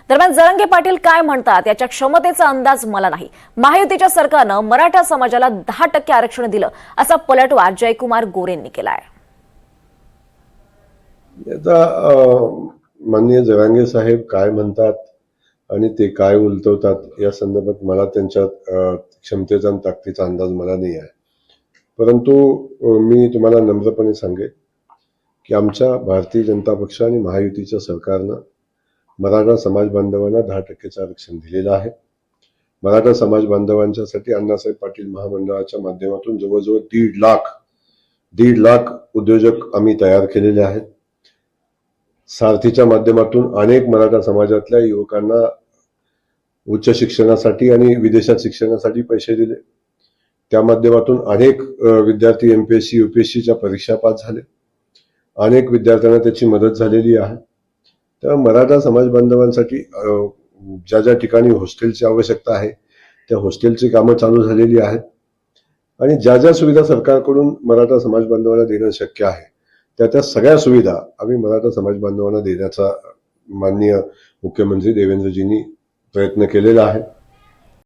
दरम्यान जरांगे पाटील काय म्हणतात याच्या क्षमतेचा अंदाज मला नाही। महायुतीच्या सरकारनं मराठा समाजाला 10% आरक्षण दिलं असा पलटवार जयकुमार गोरेंनी केलाय। माननीय जरांगे साहेब काय म्हणतात आणि ते काय उलटवतात या संदर्भात मला त्यांच्या क्षमतेचा आणि ताकदीचा अंदाज मला नाही आहे। परंतु मी तुम्हाला नम्रपणे सांगेन की आमच्या भारतीय जनता पक्ष आणि महायुतीच्या सरकारनं मराठा समाज बांधवांना 10% आरक्षण दिलेलं आहे। मराठा समाज बांधवांच्यासाठी अण्णासाहेब पाटील महामंडळाच्या माध्यमातून जवळजवळ 1.5 लाख उद्योजक आम्ही तयार केलेले आहेत। सारथीच्या माध्यमातून अनेक मराठा समाजातल्या युवकांना उच्च शिक्षणासाठी आणि विदेशात शिक्षणासाठी पैसे दिले। त्या माध्यमातून अनेक विद्यार्थी एमपीएससी यूपीएससीच्या परीक्षा पास झाले। अनेक विद्यार्थ्यांना त्याची मदत झालेली आहे। तर मराठा समाज बांधवांसाठी ज्या ज्या ठिकाणी हॉस्टेलची आवश्यकता आहे त्या हॉस्टेलची कामं चालू झालेली आहेत आणि ज्या ज्या सुविधा सरकारकडून मराठा समाज बांधवांना देणं शक्य आहे त्या सगळ्या सुविधा आम्ही मराठा समाज बांधवांना देण्याचा माननीय मुख्यमंत्री देवेंद्रजींनी प्रयत्न केलेला आहे।